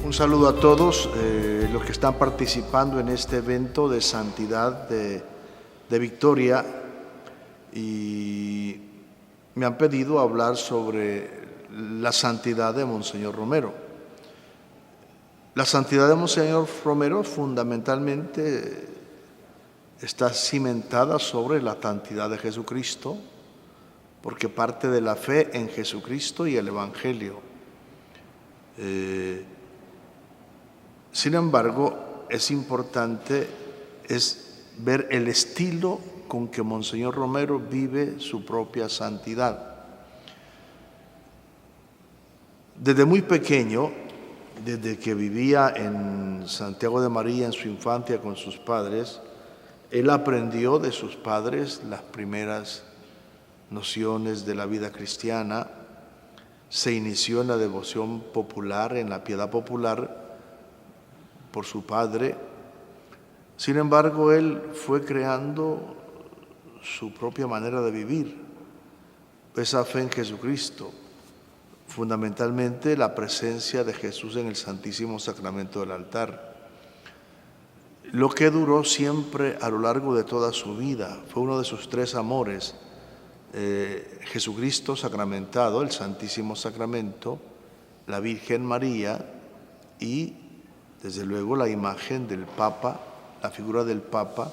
Un saludo a todos los que están participando en este evento de santidad de Victoria, y me han pedido hablar sobre la santidad de Monseñor Romero. La santidad de Monseñor Romero fundamentalmente está cimentada sobre la santidad de Jesucristo, porque parte de la fe en Jesucristo y el Evangelio. Sin embargo, es importante ver el estilo con que Monseñor Romero vive su propia santidad. Desde muy pequeño, desde que vivía en Santiago de María en su infancia con sus padres, él aprendió de sus padres las primeras nociones de la vida cristiana, se inició en la devoción popular, en la piedad popular por su padre. Sin embargo, él fue creando su propia manera de vivir, esa fe en Jesucristo, fundamentalmente la presencia de Jesús en el Santísimo Sacramento del altar. Lo que duró siempre a lo largo de toda su vida fue uno de sus tres amores: Jesucristo sacramentado, el Santísimo Sacramento, la Virgen María y, desde luego, la imagen del Papa, la figura del Papa,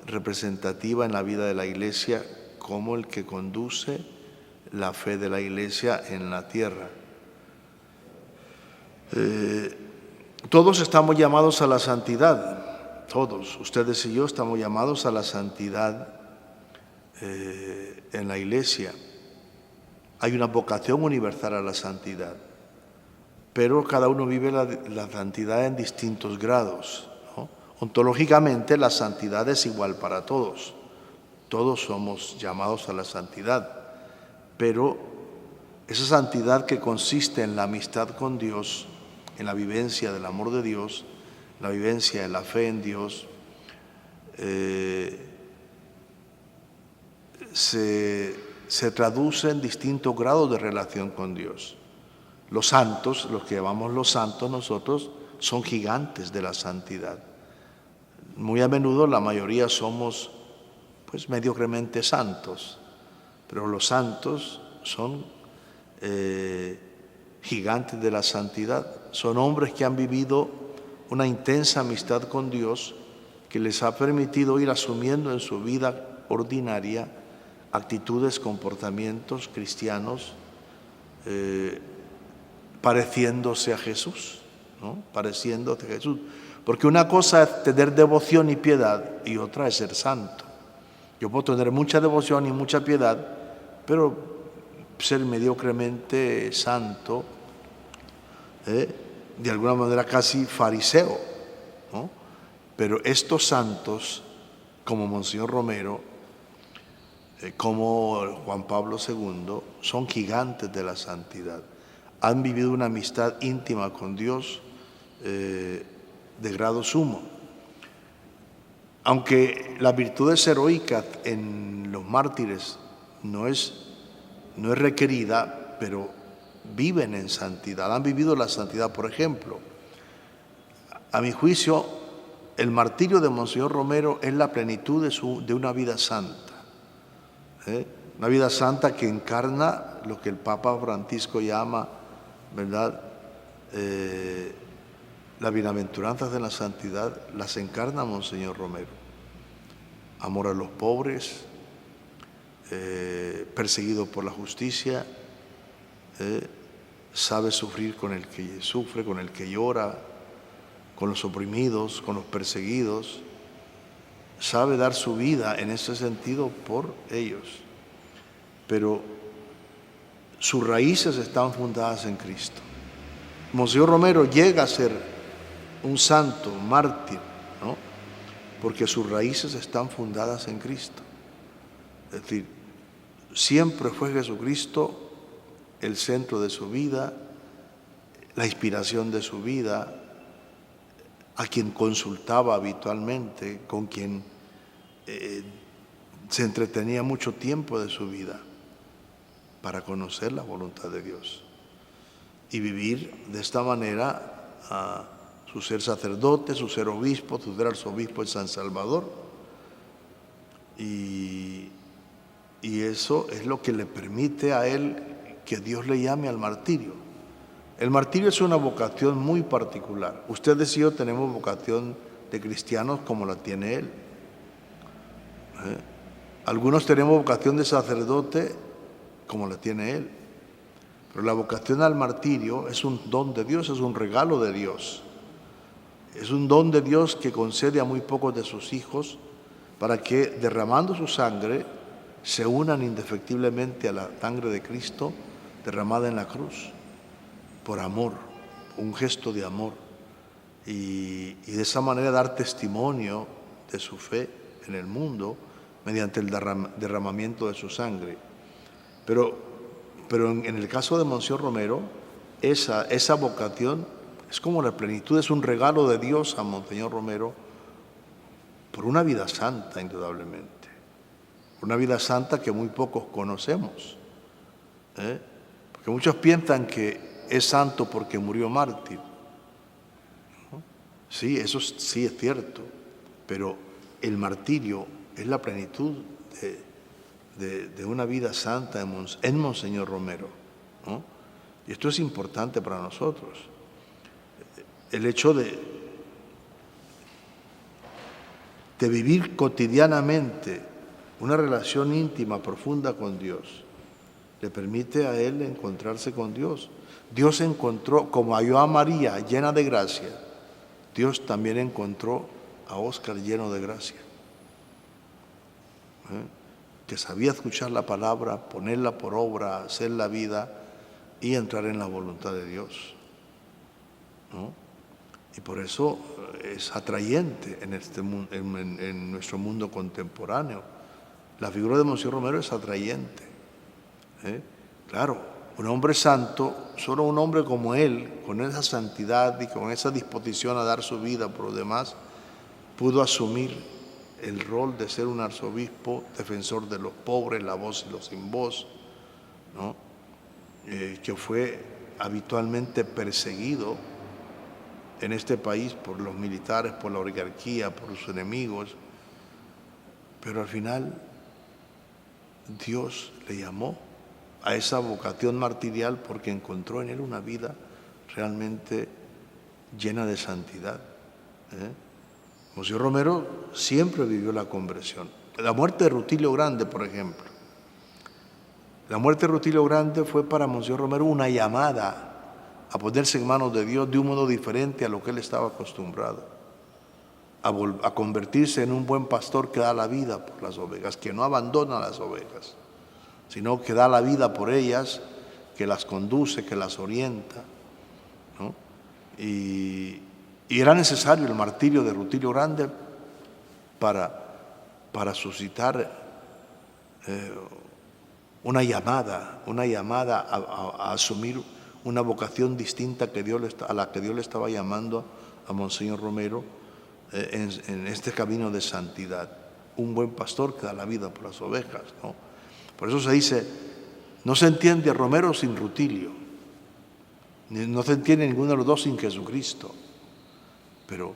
representativa en la vida de la Iglesia como el que conduce la fe de la Iglesia en la tierra. Todos estamos llamados a la santidad, todos, ustedes y yo estamos llamados a la santidad en la Iglesia. Hay una vocación universal a la santidad, pero cada uno vive la santidad en distintos grados, ¿no? Ontológicamente la santidad es igual para todos, todos somos llamados a la santidad, pero esa santidad que consiste en la amistad con Dios, en la vivencia del amor de Dios, la vivencia de la fe en Dios, se traduce en distintos grados de relación con Dios. Los santos, los que llamamos los santos nosotros, son gigantes de la santidad. Muy a menudo la mayoría somos mediocremente santos, pero los santos son gigantes de la santidad. Son hombres que han vivido una intensa amistad con Dios que les ha permitido ir asumiendo en su vida ordinaria actitudes, comportamientos cristianos, pareciéndose a Jesús, ¿no? Pareciéndose a Jesús. Porque una cosa es tener devoción y piedad y otra es ser santo. Yo puedo tener mucha devoción y mucha piedad, pero ser mediocremente santo, de alguna manera casi fariseo, ¿no? Pero estos santos, como Monseñor Romero, como Juan Pablo II, son gigantes de la santidad. Han vivido una amistad íntima con Dios de grado sumo. Aunque las virtudes heroicas en los mártires no es requerida, pero viven en santidad, han vivido la santidad. Por ejemplo, a mi juicio, el martirio de Monseñor Romero es la plenitud de una vida santa. Una vida santa que encarna lo que el Papa Francisco llama, ¿verdad?, las bienaventuranzas de la santidad, las encarna Monseñor Romero. Amor a los pobres, perseguido por la justicia, sabe sufrir con el que sufre, con el que llora, con los oprimidos, con los perseguidos, sabe dar su vida en ese sentido por ellos. Pero sus raíces están fundadas en Cristo. Monseñor Romero llega a ser un santo, un mártir, ¿no?, porque sus raíces están fundadas en Cristo. Es decir, siempre fue Jesucristo el centro de su vida, la inspiración de su vida, a quien consultaba habitualmente, con quien se entretenía mucho tiempo de su vida para conocer la voluntad de Dios. Y vivir de esta manera a su ser sacerdote, su ser obispo, su ser arzobispo en San Salvador. Y eso es lo que le permite a él que Dios le llame al martirio. El martirio es una vocación muy particular. Ustedes y yo tenemos vocación de cristianos como la tiene él. Algunos tenemos vocación de sacerdote como la tiene él. Pero la vocación al martirio es un don de Dios, es un regalo de Dios. Es un don de Dios que concede a muy pocos de sus hijos para que, derramando su sangre, se unan indefectiblemente a la sangre de Cristo derramada en la cruz, por amor, un gesto de amor. Y de esa manera dar testimonio de su fe en el mundo mediante el derramamiento de su sangre. Pero en el caso de Monseñor Romero, esa vocación es como la plenitud, es un regalo de Dios a Monseñor Romero por una vida santa, indudablemente. Una vida santa que muy pocos conocemos. Porque muchos piensan que es santo porque murió mártir. ¿No? Sí, eso sí es cierto, pero el martirio es la plenitud de una vida santa en Monseñor Romero, ¿no? Y esto es importante para nosotros. El hecho de vivir cotidianamente una relación íntima, profunda con Dios, le permite a él encontrarse con Dios. Dios encontró, como halló a María llena de gracia, Dios también encontró a Óscar lleno de gracia. Que sabía escuchar la palabra, ponerla por obra, hacer la vida y entrar en la voluntad de Dios, ¿no? Y por eso es atrayente en nuestro mundo contemporáneo. La figura de Monseñor Romero es atrayente. Claro, un hombre santo, solo un hombre como él, con esa santidad y con esa disposición a dar su vida por los demás, pudo asumir el rol de ser un arzobispo, defensor de los pobres, la voz y los sin voz, ¿no? Que fue habitualmente perseguido en este país por los militares, por la oligarquía, por sus enemigos, pero al final Dios le llamó a esa vocación martirial porque encontró en él una vida realmente llena de santidad. Monseñor Romero siempre vivió la conversión. La muerte de Rutilio Grande, por ejemplo. La muerte de Rutilio Grande fue para Monseñor Romero una llamada a ponerse en manos de Dios de un modo diferente a lo que él estaba acostumbrado, a convertirse en un buen pastor que da la vida por las ovejas, que no abandona las ovejas, sino que da la vida por ellas, que las conduce, que las orienta, ¿no? Y era necesario el martirio de Rutilio Grande para suscitar una llamada a asumir una vocación distinta a la que Dios le estaba llamando a Monseñor Romero en este camino de santidad. Un buen pastor que da la vida por las ovejas, ¿no? Por eso se dice, no se entiende a Romero sin Rutilio, no se entiende ninguno de los dos sin Jesucristo. Pero,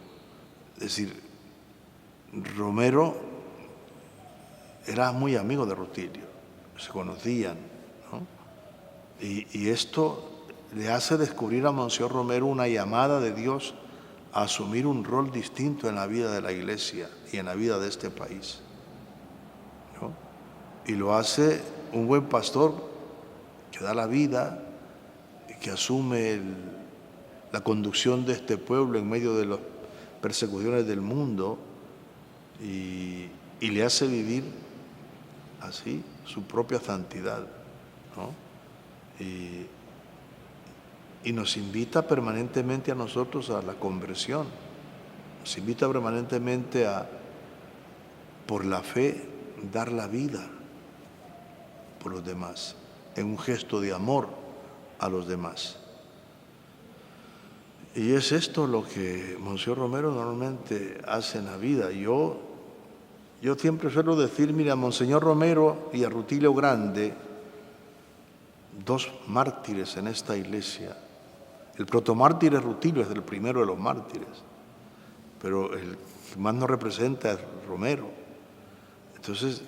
es decir, Romero era muy amigo de Rutilio, se conocían, ¿no? Y esto le hace descubrir a Monseñor Romero una llamada de Dios a asumir un rol distinto en la vida de la Iglesia y en la vida de este país, ¿no? Y lo hace un buen pastor que da la vida, que asume la conducción de este pueblo en medio de las persecuciones del mundo y le hace vivir así su propia santidad, ¿no? Y nos invita permanentemente a nosotros a la conversión, nos invita permanentemente a, por la fe, dar la vida por los demás, en un gesto de amor a los demás. Y es esto lo que Monseñor Romero normalmente hace en la vida. Yo siempre suelo decir, mira, a Monseñor Romero y a Rutilio Grande, dos mártires en esta iglesia, El protomártir es Rutilio, es el primero de los mártires, pero el que más nos representa es Romero. Entonces,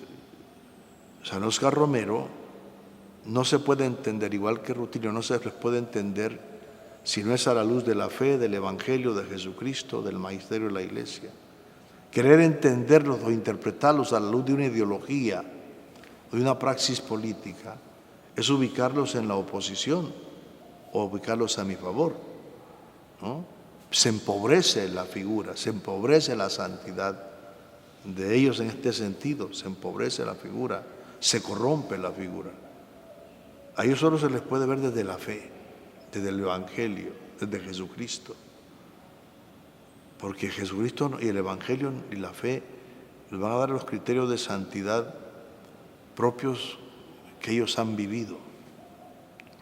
San Óscar Romero no se puede entender, igual que Rutilio, no se les puede entender si no es a la luz de la fe, del Evangelio de Jesucristo, del magisterio de la Iglesia. Querer entenderlos o interpretarlos a la luz de una ideología o de una praxis política es ubicarlos en la oposición o ubicarlos a mi favor, ¿no? Se empobrece la figura, se empobrece la santidad de ellos en este sentido, se empobrece la figura, se corrompe la figura. A ellos solo se les puede ver desde la fe, desde el Evangelio, desde Jesucristo. Porque Jesucristo y el Evangelio y la fe les van a dar los criterios de santidad propios que ellos han vivido.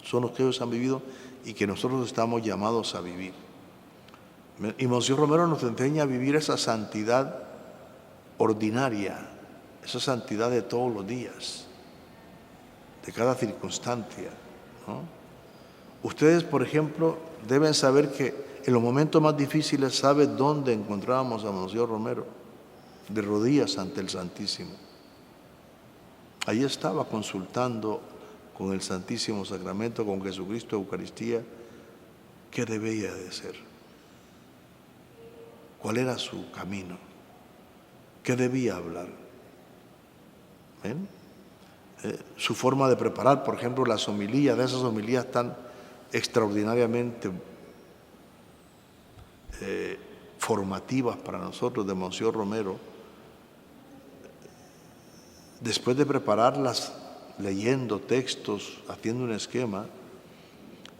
Son los que ellos han vivido y que nosotros estamos llamados a vivir. Y Monseñor Romero nos enseña a vivir esa santidad ordinaria, esa santidad de todos los días, de cada circunstancia, ¿no? Ustedes, por ejemplo, deben saber que en los momentos más difíciles, ¿sabe dónde encontrábamos a Monseñor Romero? De rodillas ante el Santísimo. Ahí estaba consultando con el Santísimo Sacramento, con Jesucristo, Eucaristía, qué debía de ser, cuál era su camino, qué debía hablar. ¿Ven? Su forma de preparar, por ejemplo, las homilías, de esas homilías tan extraordinariamente formativas para nosotros de Monseñor Romero. Después de prepararlas, leyendo textos, haciendo un esquema,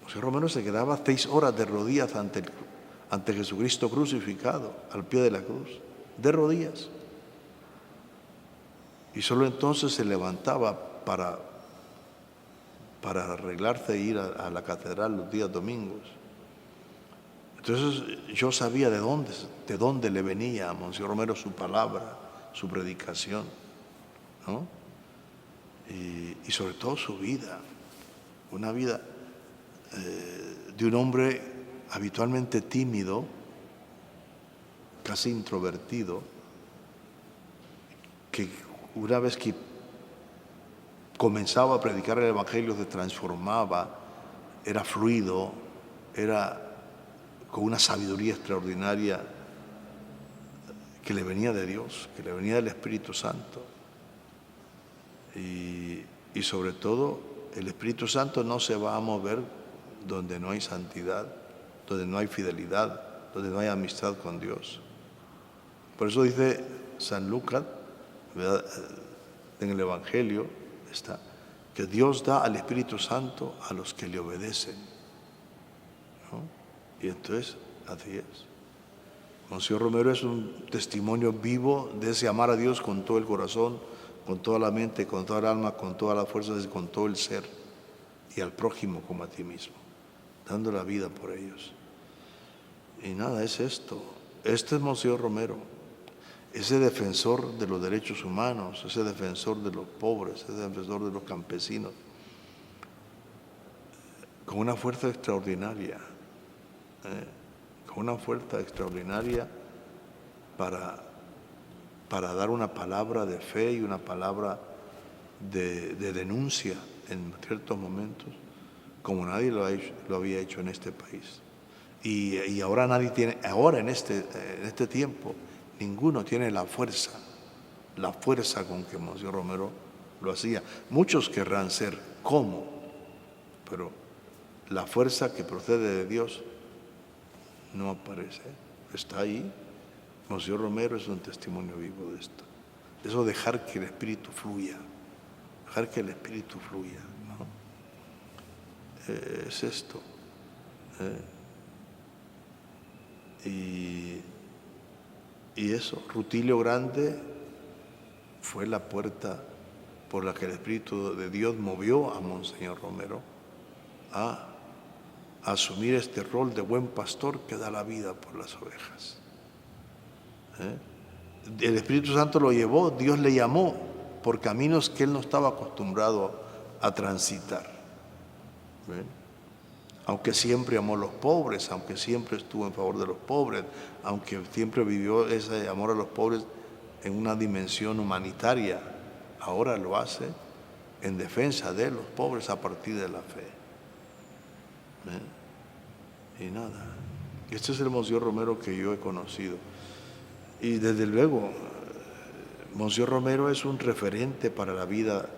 Monseñor Romero se quedaba 6 horas de rodillas ante Jesucristo crucificado, al pie de la cruz, de rodillas. Y solo entonces se levantaba para arreglarse e ir a la catedral los días domingos. Entonces yo sabía de dónde le venía a Monseñor Romero su palabra, su predicación, ¿no? Y sobre todo su vida, una vida de un hombre habitualmente tímido, casi introvertido, que una vez que comenzaba a predicar el Evangelio se transformaba, era fluido, era con una sabiduría extraordinaria que le venía de Dios, que le venía del Espíritu Santo. Y sobre todo, el Espíritu Santo no se va a mover donde no hay santidad, donde no hay fidelidad, donde no hay amistad con Dios. Por eso dice San Lucas, ¿verdad?, en el Evangelio está, que Dios da al Espíritu Santo a los que le obedecen, ¿no? Y entonces, así es. Monseñor Romero es un testimonio vivo de ese amar a Dios con todo el corazón, con toda la mente, con toda el alma, con todas las fuerzas y con todo el ser, y al prójimo como a ti mismo, dando la vida por ellos. Y nada, es esto. Este es Monseñor Romero, ese defensor de los derechos humanos, ese defensor de los pobres, ese defensor de los campesinos, con una fuerza extraordinaria, con una fuerza extraordinaria para dar una palabra de fe y una palabra de denuncia en ciertos momentos, como nadie lo había hecho en este país. Y ahora nadie tiene, ahora en este tiempo, ninguno tiene la fuerza con que Monseñor Romero lo hacía. Muchos querrán ser como, pero la fuerza que procede de Dios no aparece, está ahí. Monseñor Romero es un testimonio vivo de esto. Eso, dejar que el Espíritu fluya, dejar que el Espíritu fluya, ¿no? Es esto. Y eso, Rutilio Grande fue la puerta por la que el Espíritu de Dios movió a Monseñor Romero a asumir este rol de buen pastor que da la vida por las ovejas. El Espíritu Santo lo llevó, Dios le llamó por caminos que él no estaba acostumbrado a transitar. ¿Ven? aunque siempre amó a los pobres, aunque siempre estuvo en favor de los pobres, aunque siempre vivió ese amor a los pobres en una dimensión humanitaria, ahora lo hace en defensa de los pobres a partir de la fe. Y nada, este es el Monseñor Romero que yo he conocido. Y desde luego, Monseñor Romero es un referente para la vida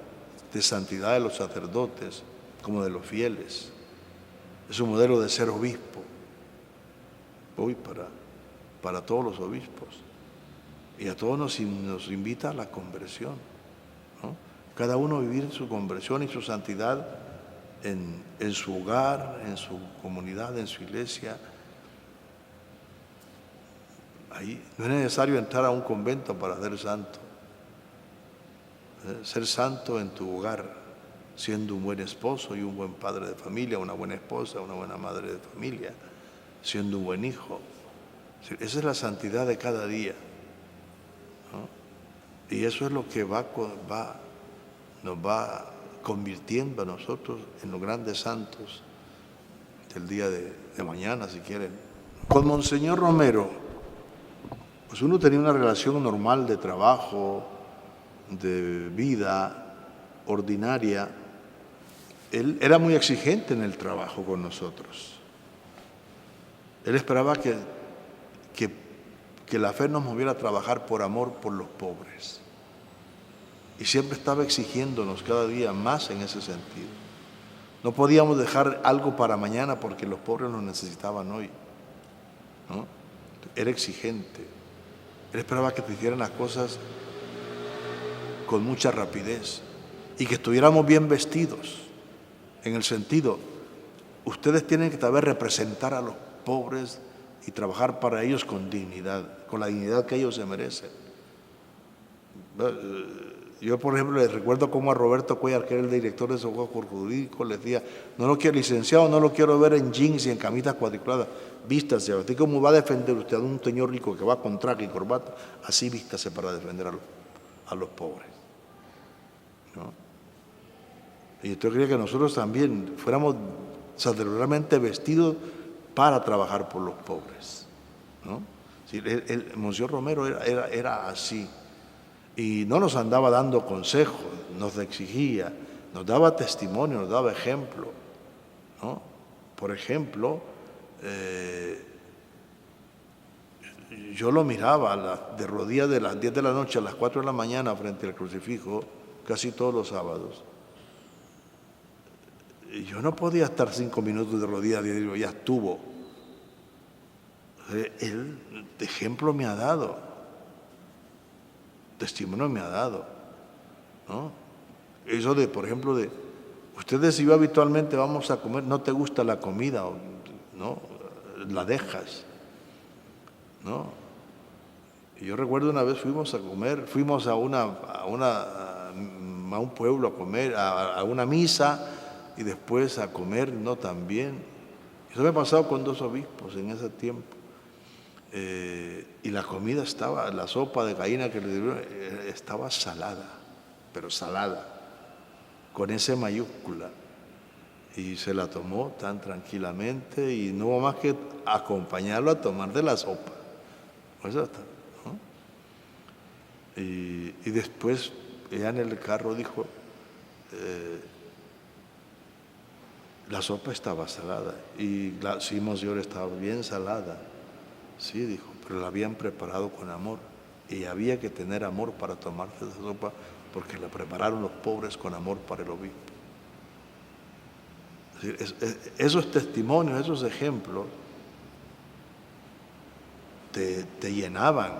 de santidad de los sacerdotes, como de los fieles. Es un modelo de ser obispo, hoy para todos los obispos. Y a todos nos invita a la conversión, ¿no? Cada uno a vivir su conversión y su santidad en su hogar, en su comunidad, en su iglesia. Ahí no es necesario entrar a un convento para ser santo. Ser santo en tu hogar, siendo un buen esposo y un buen padre de familia, una buena esposa, una buena madre de familia, siendo un buen hijo. Esa es la santidad de cada día, ¿no? Y eso es lo que nos va convirtiendo a nosotros en los grandes santos del día de mañana, si quieren. Con Monseñor Romero, pues uno tenía una relación normal de trabajo, de vida ordinaria. Él era muy exigente en el trabajo con nosotros. Él esperaba que la fe nos moviera a trabajar por amor por los pobres. Y siempre estaba exigiéndonos cada día más en ese sentido. No podíamos dejar algo para mañana porque los pobres lo necesitaban hoy, ¿no? Era exigente. Él esperaba que te hicieran las cosas con mucha rapidez y que estuviéramos bien vestidos, en el sentido, ustedes tienen que saber representar a los pobres y trabajar para ellos con dignidad, con la dignidad que ellos se merecen. Yo, por ejemplo, les recuerdo cómo a Roberto Cuellar, que era el director de Socorro Jurídico, les decía, no lo quiero, licenciado, no lo quiero ver en jeans y en camisas cuadriculadas, vístase, así como va a defender usted a un señor rico que va con traje y corbata, así vístase para defender a los pobres, ¿no? Y yo quería que nosotros también fuéramos sacerdotalmente vestidos para trabajar por los pobres, ¿no? Sí, Monseñor Romero era así. Y no nos andaba dando consejos, nos exigía, nos daba testimonio, nos daba ejemplo, ¿no? Por ejemplo, yo lo miraba de rodillas de las 10 de la noche a las 4 de la mañana frente al crucifijo, casi todos los sábados. Y yo no podía estar 5 minutos de rodillas y digo, ya estuvo. Él de ejemplo me ha dado. Testimonio me ha dado, ¿no? Eso de, por ejemplo, ustedes si yo habitualmente vamos a comer, no te gusta la comida, ¿no? La dejas, ¿no? Y yo recuerdo una vez fuimos a comer, fuimos a un pueblo a comer, a una misa y después a comer, no, también. Eso me ha pasado con 2 obispos en ese tiempo. Y la comida la sopa de gallina que le dieron estaba salada, pero salada, con S mayúscula. Y se la tomó tan tranquilamente y no hubo más que acompañarlo a tomar de la sopa. Eso está, ¿no? Y después ella en el carro dijo, la sopa estaba salada. Y sí, Monseñor, estaba bien salada. Sí, dijo, pero la habían preparado con amor y había que tener amor para tomarse esa sopa porque la prepararon los pobres con amor para el obispo. Es decir, esos testimonios, esos ejemplos te llenaban,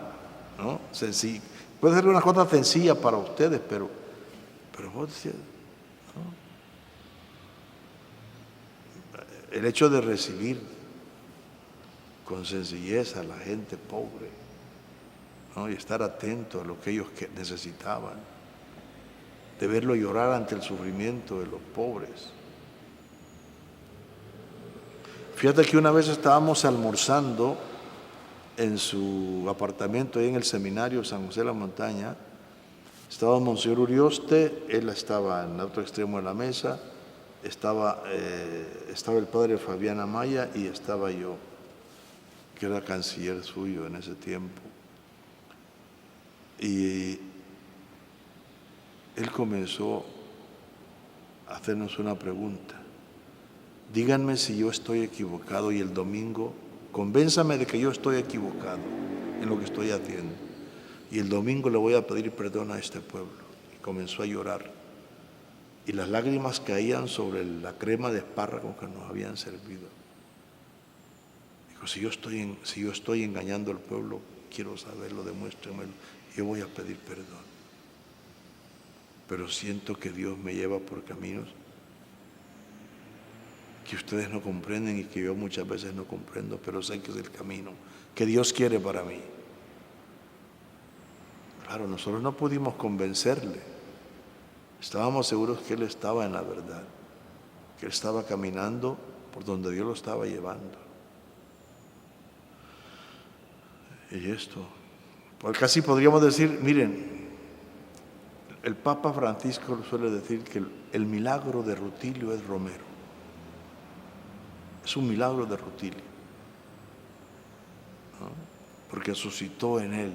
¿no? Puede ser una cosa sencilla para ustedes, pero vos decías, ¿no? El hecho de recibir con sencillez a la gente pobre, ¿no? Y estar atento a lo que ellos necesitaban, de verlo llorar ante el sufrimiento de los pobres. Fíjate que una vez estábamos almorzando en su apartamento ahí en el seminario San José de la Montaña, estaba Monseñor Urioste, él estaba en el otro extremo de la mesa, estaba el padre Fabián Amaya y estaba yo, que era canciller suyo en ese tiempo. Y él comenzó a hacernos una pregunta. Díganme si yo estoy equivocado y el domingo, convénzame de que yo estoy equivocado en lo que estoy haciendo. Y el domingo le voy a pedir perdón a este pueblo. Y comenzó a llorar. Y las lágrimas caían sobre la crema de espárragos que nos habían servido. Dijo, si yo estoy engañando al pueblo, quiero saberlo, demuéstrenmelo. Yo voy a pedir perdón. Pero siento que Dios me lleva por caminos que ustedes no comprenden y que yo muchas veces no comprendo, pero sé que es el camino que Dios quiere para mí. Claro, nosotros no pudimos convencerle. Estábamos seguros que Él estaba en la verdad, que Él estaba caminando por donde Dios lo estaba llevando. Y esto, pues casi podríamos decir, miren, el Papa Francisco suele decir que el milagro de Rutilio es Romero. Es un milagro de Rutilio, ¿no? Porque suscitó en él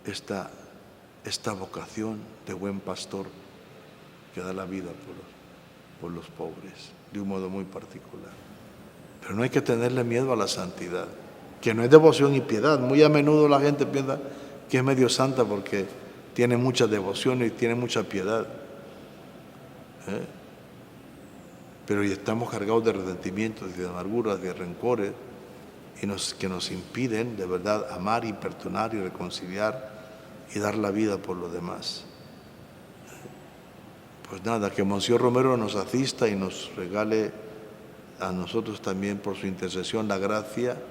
esta vocación de buen pastor que da la vida por los pobres, de un modo muy particular. Pero no hay que tenerle miedo a la santidad, que no es devoción y piedad. Muy a menudo la gente piensa que es medio santa porque tiene mucha devoción y tiene mucha piedad. Pero estamos cargados de resentimientos, de amarguras, de rencores, que nos impiden de verdad amar y perdonar y reconciliar y dar la vida por los demás. Pues nada, que Monseñor Romero nos asista y nos regale a nosotros también por su intercesión la gracia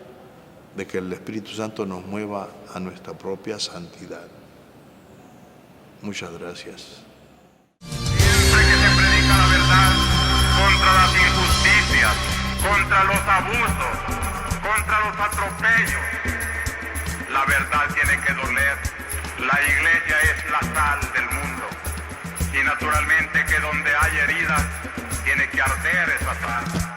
de que el Espíritu Santo nos mueva a nuestra propia santidad. Muchas gracias. Siempre que se predica la verdad contra las injusticias, contra los abusos, contra los atropellos, la verdad tiene que doler. La iglesia es la sal del mundo y naturalmente que donde hay heridas tiene que arder esa sal.